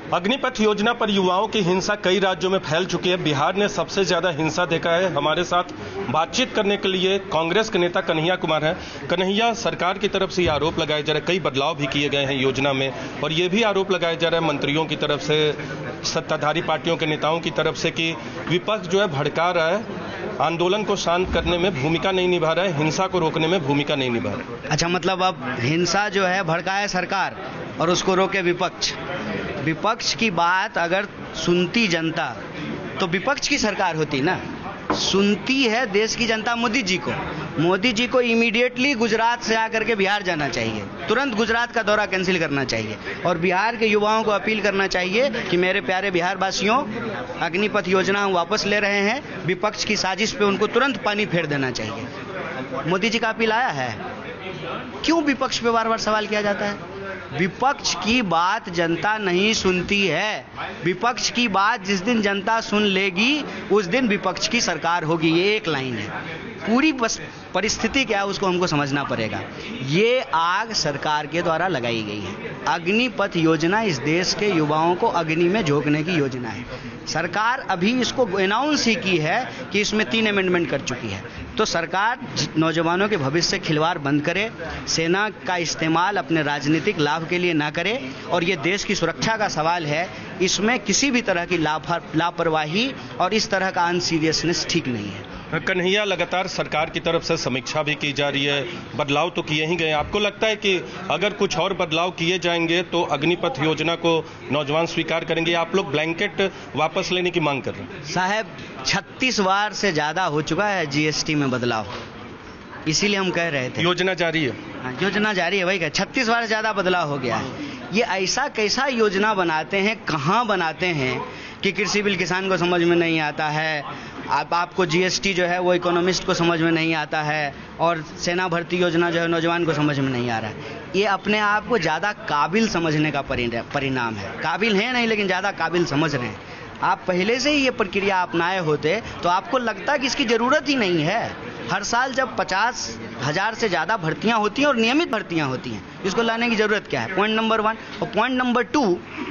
अग्निपथ योजना पर युवाओं की हिंसा कई राज्यों में फैल चुकी है। बिहार ने सबसे ज्यादा हिंसा देखा है। हमारे साथ बातचीत करने के लिए कांग्रेस के नेता कन्हैया कुमार हैं। कन्हैया, सरकार की तरफ से ये आरोप लगाए जा रहे हैं, कई बदलाव भी किए गए हैं योजना में, और ये भी आरोप लगाया जा रहा है मंत्रियों की तरफ से, सत्ताधारी पार्टियों के नेताओं की तरफ से कि विपक्ष जो है भड़का रहा है, आंदोलन को शांत करने में भूमिका नहीं निभा रहा है, हिंसा को रोकने में भूमिका नहीं निभा रहा है। अच्छा, मतलब अब हिंसा जो है भड़काए सरकार और उसको रोके विपक्ष। विपक्ष की बात अगर सुनती जनता तो विपक्ष की सरकार होती ना। सुनती है देश की जनता मोदी जी को इमीडिएटली गुजरात से आकर के बिहार जाना चाहिए, तुरंत गुजरात का दौरा कैंसिल करना चाहिए और बिहार के युवाओं को अपील करना चाहिए कि मेरे प्यारे बिहार वासियों, अग्निपथ योजना हम वापस ले रहे हैं, विपक्ष की साजिश पे उनको तुरंत पानी फेर देना चाहिए। मोदी जी का अपील आया है। क्यों विपक्ष पे बार बार सवाल किया जाता है? विपक्ष की बात जनता नहीं सुनती है। विपक्ष की बात जिस दिन जनता सुन लेगी उस दिन विपक्ष की सरकार होगी। ये एक लाइन है। पूरी परिस्थिति क्या है उसको हमको समझना पड़ेगा। ये आग सरकार के द्वारा लगाई गई है। अग्निपथ योजना इस देश के युवाओं को अग्नि में झोंकने की योजना है। सरकार अभी इसको अनाउंस ही की है कि इसमें 3 अमेंडमेंट कर चुकी है। तो सरकार नौजवानों के भविष्य से खिलवाड़ बंद करे, सेना का इस्तेमाल अपने राजनीतिक लाभ के लिए ना करे, और ये देश की सुरक्षा का सवाल है, इसमें किसी भी तरह की लापरवाही और इस तरह का अनसीरियसनेस ठीक नहीं है। कन्हैया, लगातार सरकार की तरफ से समीक्षा भी की जा रही है, बदलाव तो किए ही गए। आपको लगता है कि अगर कुछ और बदलाव किए जाएंगे तो अग्निपथ योजना को नौजवान स्वीकार करेंगे? आप लोग ब्लैंकेट वापस लेने की मांग कर रहे हैं। साहब, 36 बार से ज्यादा हो चुका है जीएसटी में बदलाव, इसीलिए हम कह रहे थे योजना जारी है। योजना जारी है, वही कह, 36 बार से ज्यादा बदलाव हो गया है। ये ऐसा कैसा योजना बनाते हैं, कहाँ बनाते हैं कि कृषि बिल किसान को समझ में नहीं आता है, आपको जीएसटी जो है वो इकोनॉमिस्ट को समझ में नहीं आता है, और सेना भर्ती योजना जो है नौजवान को समझ में नहीं आ रहा है। ये अपने आप को ज़्यादा काबिल समझने का परिणाम है। काबिल है नहीं, लेकिन ज़्यादा काबिल समझ रहे हैं। आप पहले से ही ये प्रक्रिया अपनाए होते तो आपको लगता कि इसकी ज़रूरत ही नहीं है। हर साल जब 50,000 से ज़्यादा भर्तियां होती हैं और नियमित भर्तियां होती हैं, इसको लाने की ज़रूरत क्या है? Point number 1। और पॉइंट नंबर 2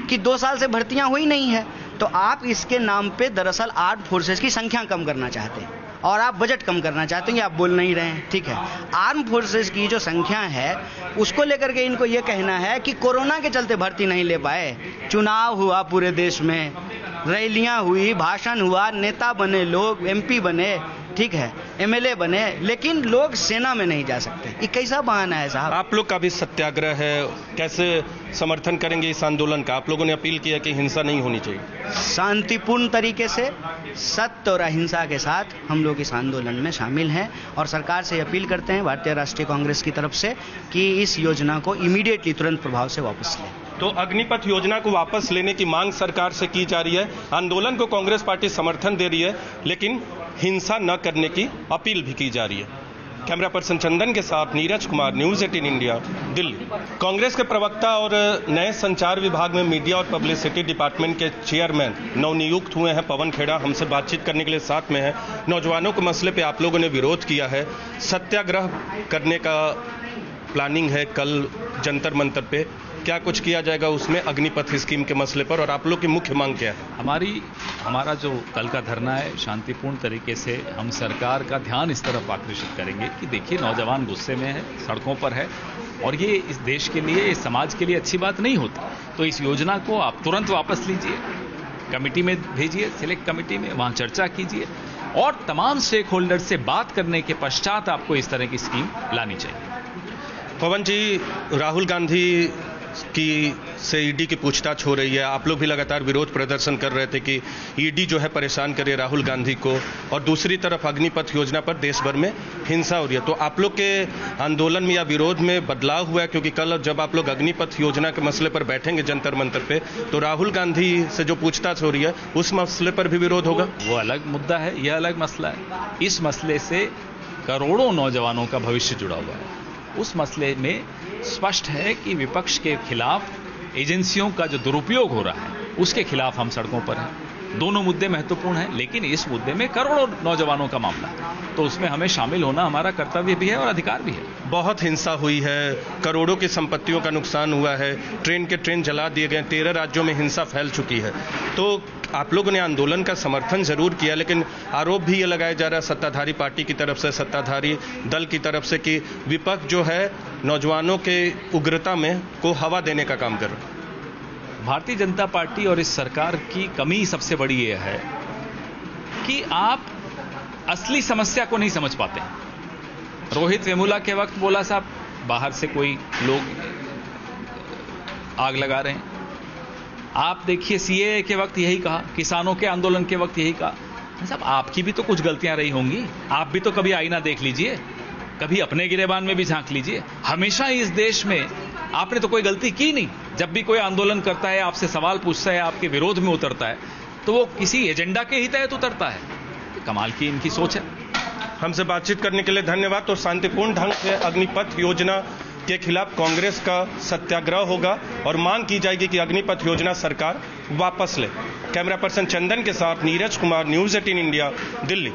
कि 2 साल से भर्तियां हुई नहीं है, तो आप इसके नाम पे दरअसल आर्म्ड फोर्सेस की संख्या कम करना चाहते हैं और आप बजट कम करना चाहते हैं। आप बोल नहीं रहे हैं, ठीक है। आर्म फोर्सेस की जो संख्या है उसको लेकर के इनको ये कहना है कि कोरोना के चलते भर्ती नहीं ले पाए। चुनाव हुआ पूरे देश में, रैलियां हुई, भाषण हुआ, नेता बने लोग, एमपी बने, ठीक है, एमएलए बने, लेकिन लोग सेना में नहीं जा सकते। ये कैसा बहाना है साहब? आप लोग का भी सत्याग्रह है, कैसे समर्थन करेंगे इस आंदोलन का? आप लोगों ने अपील किया कि हिंसा नहीं होनी चाहिए। शांतिपूर्ण तरीके से सत्य और अहिंसा के साथ हम लोग इस आंदोलन में शामिल हैं और सरकार से अपील करते हैं भारतीय राष्ट्रीय कांग्रेस की तरफ से कि इस योजना को इमीडिएटली तुरंत प्रभाव से वापस लें। तो अग्निपथ योजना को वापस लेने की मांग सरकार से की जा रही है। आंदोलन को कांग्रेस पार्टी समर्थन दे रही है, लेकिन हिंसा न करने की अपील भी की जा रही है। कैमरा पर्सन चंदन के साथ नीरज कुमार, न्यूज़ 18 इंडिया, दिल्ली। कांग्रेस के प्रवक्ता और नए संचार विभाग में मीडिया और पब्लिसिटी डिपार्टमेंट के चेयरमैन नवनियुक्त हुए हैं पवन खेड़ा, हमसे बातचीत करने के लिए साथ में है। नौजवानों के मसले पे आप लोगों ने विरोध किया है, सत्याग्रह करने का प्लानिंग है कल जंतर मंतर पे, क्या कुछ किया जाएगा उसमें अग्निपथ स्कीम के मसले पर, और आप लोग की मुख्य मांग क्या है? हमारा जो कल का धरना है, शांतिपूर्ण तरीके से हम सरकार का ध्यान इस तरफ आकर्षित करेंगे कि देखिए नौजवान गुस्से में है, सड़कों पर है, और ये इस देश के लिए, इस समाज के लिए अच्छी बात नहीं होती। तो इस योजना को आप तुरंत वापस लीजिए, कमेटी में भेजिए, सिलेक्ट कमेटी में, वहां चर्चा कीजिए और तमाम स्टेक होल्डर से बात करने के पश्चात आपको इस तरह की स्कीम लानी चाहिए। पवन जी, राहुल गांधी की से ईडी की पूछताछ हो रही है। आप लोग भी लगातार विरोध प्रदर्शन कर रहे थे कि ईडी जो है परेशान करे राहुल गांधी को, और दूसरी तरफ अग्निपथ योजना पर देश भर में हिंसा हो रही है। तो आप लोग के आंदोलन में या विरोध में बदलाव हुआ है? क्योंकि कल जब आप लोग अग्निपथ योजना के मसले पर बैठेंगे जंतर मंतर पे, तो राहुल गांधी से जो पूछताछ हो रही है उस मसले पर भी विरोध होगा? वो अलग मुद्दा है, यह अलग मसला है। इस मसले से करोड़ों नौजवानों का भविष्य जुड़ा हुआ है। उस मसले में स्पष्ट है कि विपक्ष के खिलाफ एजेंसियों का जो दुरुपयोग हो रहा है उसके खिलाफ हम सड़कों पर हैं। दोनों मुद्दे महत्वपूर्ण हैं, लेकिन इस मुद्दे में करोड़ों नौजवानों का मामला है, तो उसमें हमें शामिल होना हमारा कर्तव्य भी है और अधिकार भी है। बहुत हिंसा हुई है, करोड़ों की संपत्तियों का नुकसान हुआ है, ट्रेन जला दिए गए, 13 राज्यों में हिंसा फैल चुकी है। तो आप लोगों ने आंदोलन का समर्थन जरूर किया, लेकिन आरोप भी ये लगाया जा रहा है सत्ताधारी पार्टी की तरफ से, सत्ताधारी दल की तरफ से, कि विपक्ष जो है नौजवानों के उग्रता में को हवा देने का काम कर रहा है। भारतीय जनता पार्टी और इस सरकार की कमी सबसे बड़ी यह है कि आप असली समस्या को नहीं समझ पाते। रोहित वेमुला के वक्त बोला साहब बाहर से कोई लोग आग लगा रहे हैं, आप देखिए सीएए के वक्त यही कहा, किसानों के आंदोलन के वक्त यही कहा। साहब आपकी भी तो कुछ गलतियां रही होंगी, आप भी तो कभी आईना देख लीजिए, कभी अपने गिरेबान में भी झांक लीजिए। हमेशा इस देश में आपने तो कोई गलती की नहीं। जब भी कोई आंदोलन करता है, आपसे सवाल पूछता है, आपके विरोध में उतरता है, तो वो किसी एजेंडा के ही तहत उतरता है। कमाल की इनकी सोच है। हमसे बातचीत करने के लिए धन्यवाद। तो शांतिपूर्ण ढंग से अग्निपथ योजना के खिलाफ कांग्रेस का सत्याग्रह होगा और मांग की जाएगी कि अग्निपथ योजना सरकार वापस ले। कैमरा पर्सन चंदन के साथ नीरज कुमार, न्यूज़ 18 इंडिया, दिल्ली।